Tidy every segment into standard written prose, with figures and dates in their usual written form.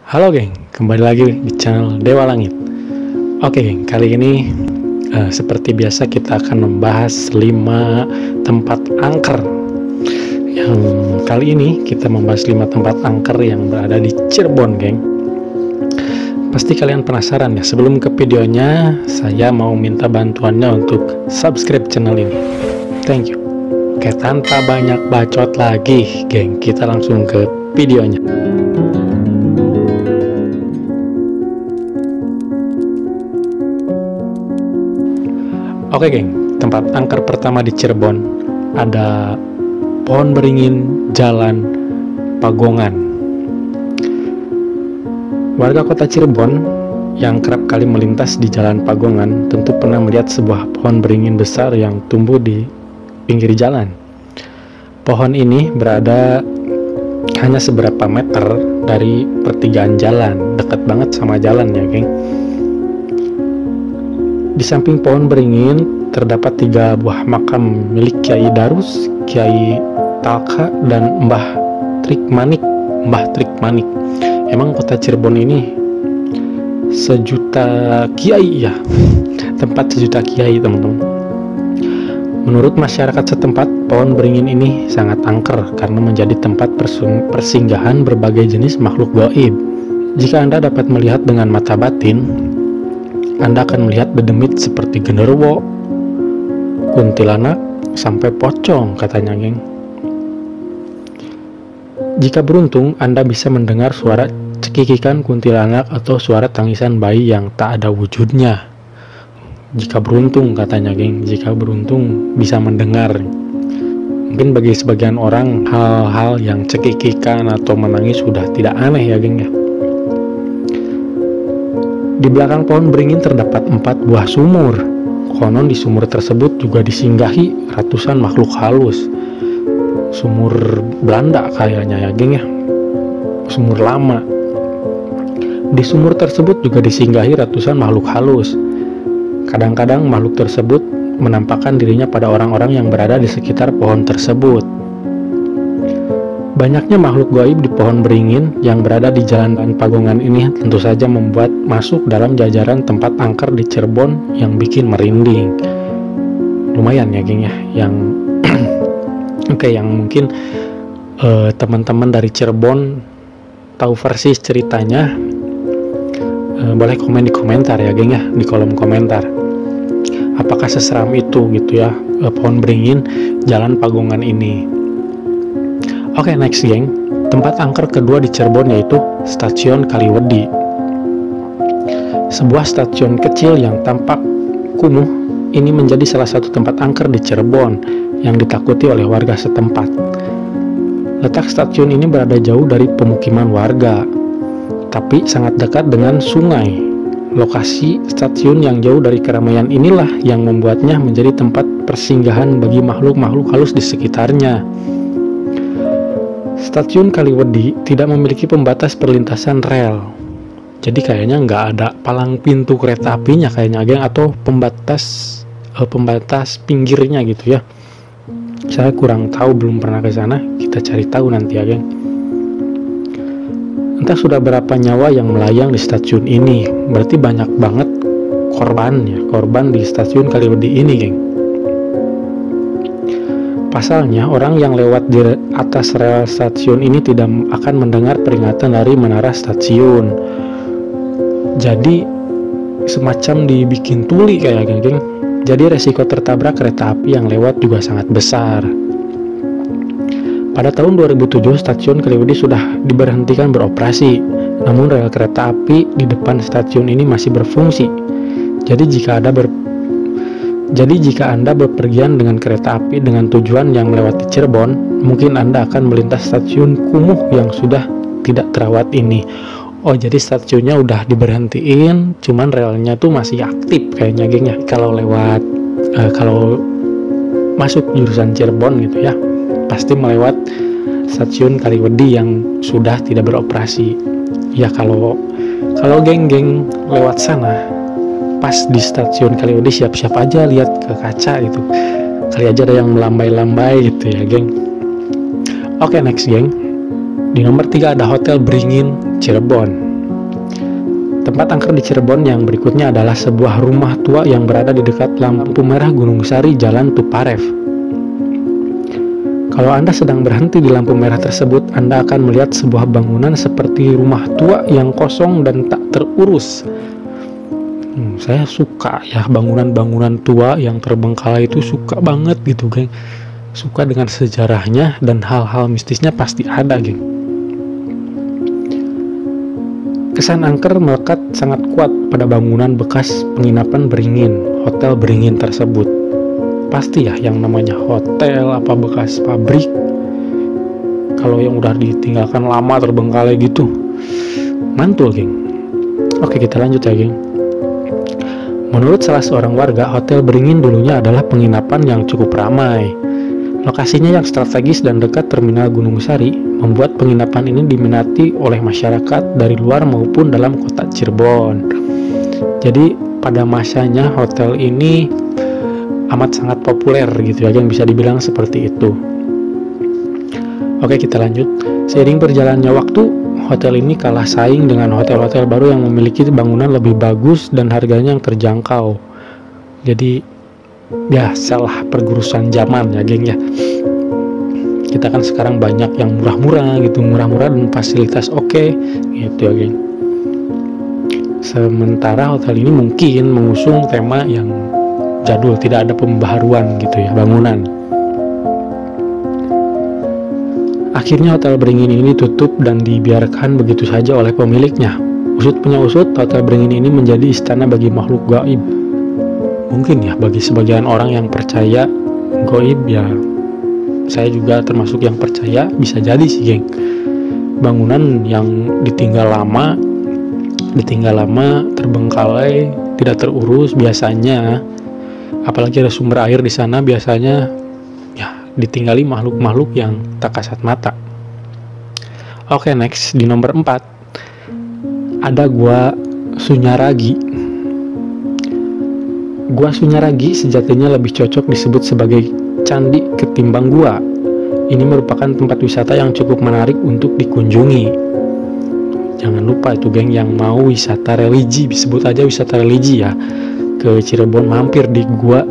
Halo geng, kembali lagi di channel Dewa Langit. Oke geng, kali ini seperti biasa kita akan membahas 5 tempat angker. Yang kali ini kita membahas 5 tempat angker yang berada di Cirebon geng. Pasti kalian penasaran ya, sebelum ke videonya saya mau minta bantuannya untuk subscribe channel ini. Thank you. Oke, tanpa banyak bacot lagi geng, kita langsung ke videonya. Oke geng, tempat angker pertama di Cirebon ada Pohon Beringin, Jalan Pagongan. Warga kota Cirebon yang kerap kali melintas di Jalan Pagongan tentu pernah melihat sebuah pohon beringin besar yang tumbuh di pinggir jalan. Pohon ini berada hanya seberapa meter dari pertigaan jalan, dekat banget sama jalan ya geng. Di samping pohon beringin terdapat 3 buah makam milik Kiai Darus, Kiai Talka, dan Mbah Trik Manik. Emang kota Cirebon ini sejuta kiai ya, tempat sejuta kiai teman-teman. Menurut masyarakat setempat, pohon beringin ini sangat angker karena menjadi tempat persinggahan berbagai jenis makhluk gaib. Jika Anda dapat melihat dengan mata batin, Anda akan melihat dedemit seperti genderuwo, kuntilanak, sampai pocong katanya geng. Jika beruntung, Anda bisa mendengar suara cekikikan kuntilanak atau suara tangisan bayi yang tak ada wujudnya. Jika beruntung katanya geng, jika beruntung bisa mendengar. Mungkin bagi sebagian orang hal-hal yang cekikikan atau menangis sudah tidak aneh ya geng ya. Di belakang pohon beringin terdapat 4 buah sumur. Konon di sumur tersebut juga disinggahi ratusan makhluk halus. Sumur Belanda kayaknya ya geng ya, sumur lama. Di sumur tersebut juga disinggahi ratusan makhluk halus. Kadang-kadang makhluk tersebut menampakkan dirinya pada orang-orang yang berada di sekitar pohon tersebut. Banyaknya makhluk gaib di pohon beringin yang berada di Jalan Pagongan ini tentu saja membuat masuk dalam jajaran tempat angker di Cirebon yang bikin merinding. Lumayan ya geng ya, yang oke, yang mungkin teman-teman dari Cirebon tahu versi ceritanya, boleh komen di komentar ya geng ya, di kolom komentar. Apakah seseram itu gitu ya pohon beringin Jalan Pagongan ini? Oke, next geng, tempat angker kedua di Cirebon yaitu Stasiun Kaliwedi. Sebuah stasiun kecil yang tampak kumuh ini menjadi salah satu tempat angker di Cirebon yang ditakuti oleh warga setempat. Letak stasiun ini berada jauh dari pemukiman warga, tapi sangat dekat dengan sungai. Lokasi stasiun yang jauh dari keramaian inilah yang membuatnya menjadi tempat persinggahan bagi makhluk-makhluk halus di sekitarnya. Stasiun Kaliwedi tidak memiliki pembatas perlintasan rel, jadi kayaknya nggak ada palang pintu kereta apinya kayaknya geng, atau pembatas pinggirnya gitu ya. Saya kurang tahu, belum pernah ke sana, kita cari tahu nanti ya geng. Entah sudah berapa nyawa yang melayang di stasiun ini, berarti banyak banget korban di stasiun Kaliwedi ini geng. Pasalnya, orang yang lewat di atas rel stasiun ini tidak akan mendengar peringatan dari menara stasiun. Jadi semacam dibikin tuli kayak geng. Jadi resiko tertabrak kereta api yang lewat juga sangat besar. Pada tahun 2007, stasiun Kaliwedi sudah diberhentikan beroperasi. Namun rel kereta api di depan stasiun ini masih berfungsi. Jadi jika Anda berpergian dengan kereta api dengan tujuan yang melewati Cirebon, mungkin Anda akan melintas stasiun kumuh yang sudah tidak terawat ini. Oh, jadi stasiunnya udah diberhentiin, cuman relnya tuh masih aktif kayaknya geng ya. Kalau masuk jurusan Cirebon gitu ya, pasti melewat stasiun Kaliwedi yang sudah tidak beroperasi. Ya kalau geng-geng lewat sana, pas di stasiun Kaliwedi siap-siap aja lihat ke kaca gitu, kali aja ada yang melambai-lambai gitu ya geng. Oke, next geng, Di nomor 3 ada Hotel Beringin Cirebon. Tempat angker di Cirebon yang berikutnya adalah sebuah rumah tua yang berada di dekat lampu merah Gunung Sari, Jalan Tuparef. Kalau Anda sedang berhenti di lampu merah tersebut, Anda akan melihat sebuah bangunan seperti rumah tua yang kosong dan tak terurus. Saya suka ya bangunan-bangunan tua yang terbengkalai itu, suka banget gitu, geng. Suka dengan sejarahnya dan hal-hal mistisnya pasti ada, geng. Kesan angker melekat sangat kuat pada bangunan bekas penginapan Beringin, Hotel Beringin tersebut. Pasti ya yang namanya hotel, apa bekas pabrik, kalau yang udah ditinggalkan lama terbengkalai gitu, mantul, geng. Oke, kita lanjut ya, geng. Menurut salah seorang warga, Hotel Beringin dulunya adalah penginapan yang cukup ramai. Lokasinya yang strategis dan dekat Terminal Gunung Sari membuat penginapan ini diminati oleh masyarakat dari luar maupun dalam kota Cirebon. Jadi pada masanya hotel ini amat sangat populer gitu ya, yang bisa dibilang seperti itu. Oke, kita lanjut. Seiring berjalannya waktu, hotel ini kalah saing dengan hotel-hotel baru yang memiliki bangunan lebih bagus dan harganya yang terjangkau. Jadi biasalah pergurusan zaman ya, geng ya. Kita kan sekarang banyak yang murah-murah gitu, murah-murah dan fasilitas oke gitu ya, geng. Sementara hotel ini mungkin mengusung tema yang jadul, tidak ada pembaharuan gitu ya bangunan. Akhirnya Hotel Beringin ini tutup dan dibiarkan begitu saja oleh pemiliknya. Usut punya usut, Hotel Beringin ini menjadi istana bagi makhluk gaib. Mungkin ya bagi sebagian orang yang percaya gaib ya, saya juga termasuk yang percaya, bisa jadi sih, geng. Bangunan yang ditinggal lama, terbengkalai, tidak terurus biasanya, apalagi ada sumber air di sana, biasanya ya ditinggali makhluk-makhluk yang tak kasat mata. Oke, next di nomor 4 ada Gua Sunyaragi. Gua Sunyaragi sejatinya lebih cocok disebut sebagai candi ketimbang gua. Ini merupakan tempat wisata yang cukup menarik untuk dikunjungi. Jangan lupa itu, geng, yang mau wisata religi, disebut aja wisata religi ya, ke Cirebon mampir di Gua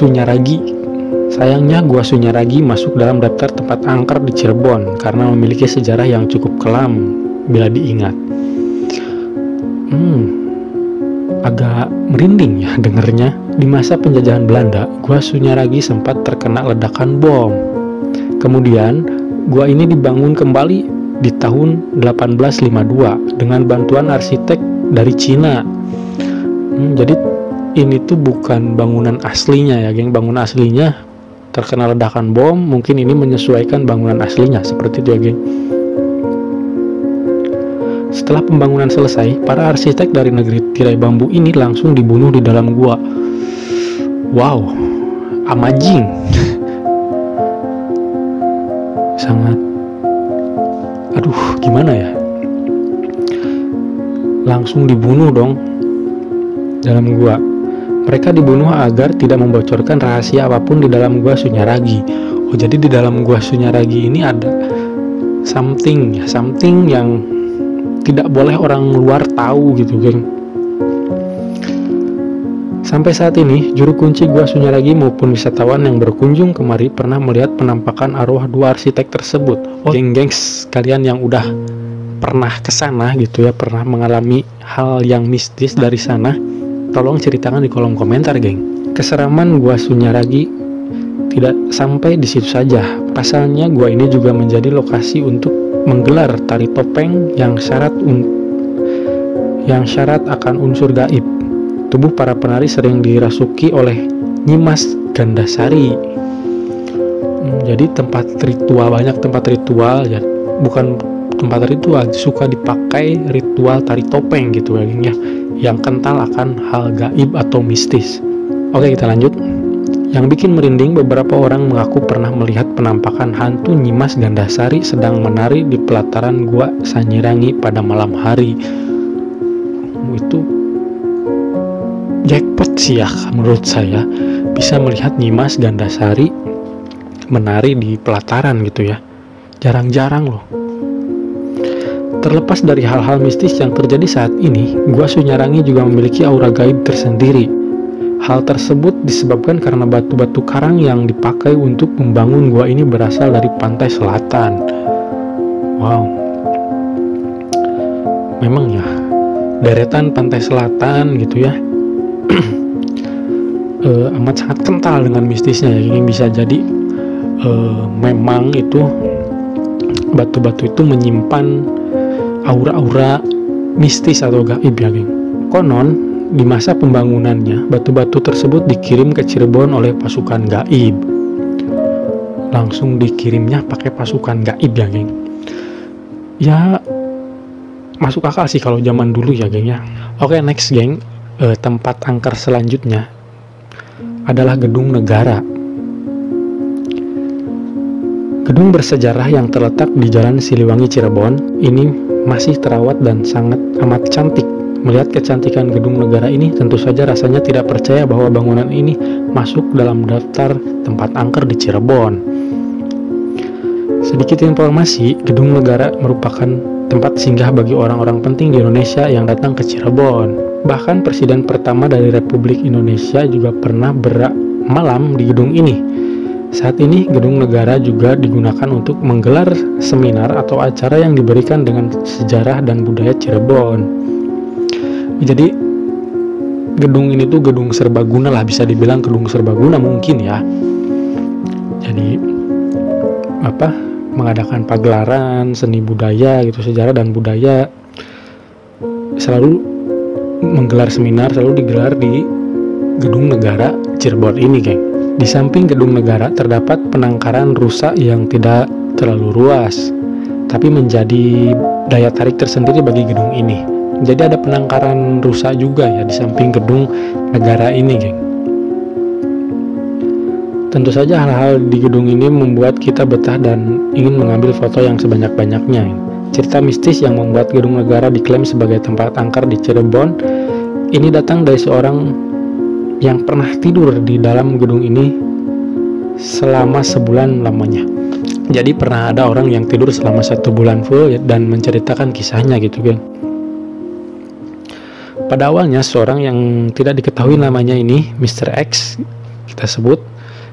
Sunyaragi. Sayangnya Gua Sunyaragi masuk dalam daftar tempat angker di Cirebon karena memiliki sejarah yang cukup kelam bila diingat. Agak merinding ya dengernya. Di masa penjajahan Belanda, Gua Sunyaragi sempat terkena ledakan bom. Kemudian, gua ini dibangun kembali di tahun 1852 dengan bantuan arsitek dari Cina. Jadi ini tuh bukan bangunan aslinya ya, geng. Bangunan aslinya terkena ledakan bom, mungkin ini menyesuaikan bangunan aslinya, seperti itu ya, geng. Setelah pembangunan selesai, para arsitek dari negeri tirai bambu ini langsung dibunuh di dalam gua. Wow, amazing. Sangat, gimana ya? Langsung dibunuh dong dalam gua. Mereka dibunuh agar tidak membocorkan rahasia apapun di dalam Gua Sunyaragi. Oh, jadi di dalam Gua Sunyaragi ini ada something yang tidak boleh orang luar tahu gitu, geng. Sampai saat ini, juru kunci Gua Sunyaragi maupun wisatawan yang berkunjung kemari pernah melihat penampakan arwah dua arsitek tersebut. Oh, gengs, kalian yang udah pernah kesana gitu ya, pernah mengalami hal yang mistis dari sana, tolong ceritakan di kolom komentar, geng. Keseraman Gua Sunyaragi tidak sampai di situ saja. Pasalnya, gua ini juga menjadi lokasi untuk menggelar tari topeng yang syarat akan unsur gaib. Tubuh para penari sering dirasuki oleh Nyimas Gandasari. Jadi banyak tempat ritual ya, bukan tempat ritual, suka dipakai ritual tari topeng gitu ya, yang kental akan hal gaib atau mistis. Oke, kita lanjut. Yang bikin merinding, beberapa orang mengaku pernah melihat penampakan hantu Nyimas Gandasari sedang menari di pelataran Gua Sunyaragi pada malam hari. Itu jackpot sih ya menurut saya, bisa melihat Nyimas Gandasari menari di pelataran gitu ya. Jarang-jarang loh. Terlepas dari hal-hal mistis yang terjadi saat ini, Gua Sunyarangi juga memiliki aura gaib tersendiri. Hal tersebut disebabkan karena batu-batu karang yang dipakai untuk membangun gua ini berasal dari pantai selatan. Wow, memang ya, deretan pantai selatan gitu ya, amat sangat kental dengan mistisnya ya. Ini bisa jadi memang itu batu-batu itu menyimpan aura-aura mistis atau gaib ya, geng. Konon di masa pembangunannya batu-batu tersebut dikirim ke Cirebon oleh pasukan gaib. Langsung dikirimnya pakai pasukan gaib ya, geng. Ya masuk akal sih kalau zaman dulu ya, geng ya. Oke, next, geng. Tempat angker selanjutnya adalah Gedung Negara. Gedung bersejarah yang terletak di Jalan Siliwangi, Cirebon ini masih terawat dan sangat amat cantik. Melihat kecantikan Gedung Negara ini, tentu saja rasanya tidak percaya bahwa bangunan ini masuk dalam daftar tempat angker di Cirebon. Sedikit informasi, Gedung Negara merupakan tempat singgah bagi orang-orang penting di Indonesia yang datang ke Cirebon. Bahkan Presiden pertama dari Republik Indonesia juga pernah bermalam di gedung ini. Saat ini Gedung Negara juga digunakan untuk menggelar seminar atau acara yang diberikan dengan sejarah dan budaya Cirebon. Jadi gedung ini tuh gedung serbaguna lah, bisa dibilang gedung serbaguna mungkin ya. Jadi mengadakan pagelaran seni budaya gitu, sejarah dan budaya, selalu menggelar seminar, selalu digelar di Gedung Negara Cirebon ini, geng. Di samping Gedung Negara terdapat penangkaran rusa yang tidak terlalu luas, tapi menjadi daya tarik tersendiri bagi gedung ini. Jadi ada penangkaran rusa juga ya di samping Gedung Negara ini, geng. Tentu saja hal-hal di gedung ini membuat kita betah dan ingin mengambil foto yang sebanyak-banyaknya. Cerita mistis yang membuat Gedung Negara diklaim sebagai tempat angker di Cirebon ini datang dari seorang yang pernah tidur di dalam gedung ini selama sebulan lamanya. Jadi pernah ada orang yang tidur selama 1 bulan full dan menceritakan kisahnya gitu, geng. Pada awalnya seorang yang tidak diketahui namanya ini, Mr. X kita sebut,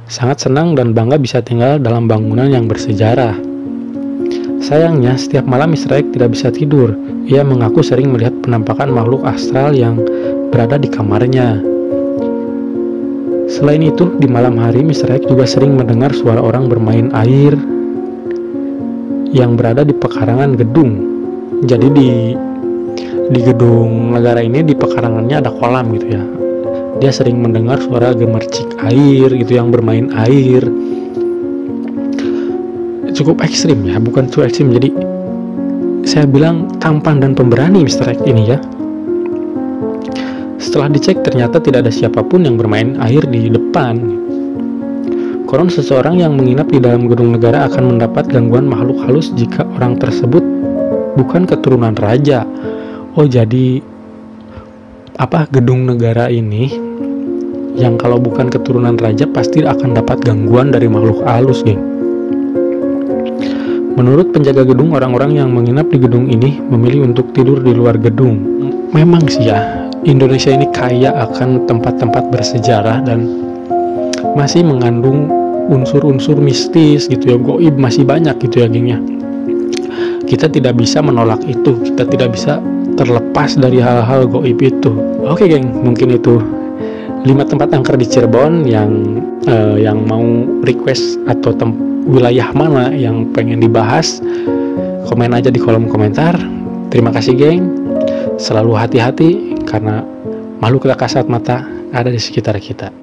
sangat senang dan bangga bisa tinggal dalam bangunan yang bersejarah. Sayangnya setiap malam Mr. X tidak bisa tidur. Ia mengaku sering melihat penampakan makhluk astral yang berada di kamarnya. Selain itu, di malam hari Mr. X juga sering mendengar suara orang bermain air yang berada di pekarangan gedung. Jadi di Gedung Negara ini di pekarangannya ada kolam gitu ya. Dia sering mendengar suara gemercik air gitu yang bermain air. Cukup ekstrim ya, bukan cukup ekstrim. Jadi saya bilang tampan dan pemberani Mr. X ini ya. Setelah dicek ternyata tidak ada siapapun yang bermain air di depan. Konon seseorang yang menginap di dalam Gedung Negara akan mendapat gangguan makhluk halus jika orang tersebut bukan keturunan raja. Oh, jadi Gedung Negara ini yang kalau bukan keturunan raja pasti akan dapat gangguan dari makhluk halus, geng. Menurut penjaga gedung, orang-orang yang menginap di gedung ini memilih untuk tidur di luar gedung. Memang sih ya, Indonesia ini kaya akan tempat-tempat bersejarah dan masih mengandung unsur-unsur mistis gitu ya, goib masih banyak gitu ya, geng ya. Kita tidak bisa menolak itu, kita tidak bisa terlepas dari hal-hal goib itu. Oke, geng, mungkin itu 5 tempat angker di Cirebon yang mau request atau wilayah mana yang pengen dibahas, komen aja di kolom komentar. Terima kasih, geng. Selalu hati-hati karena makhluk tak kasat mata ada di sekitar kita.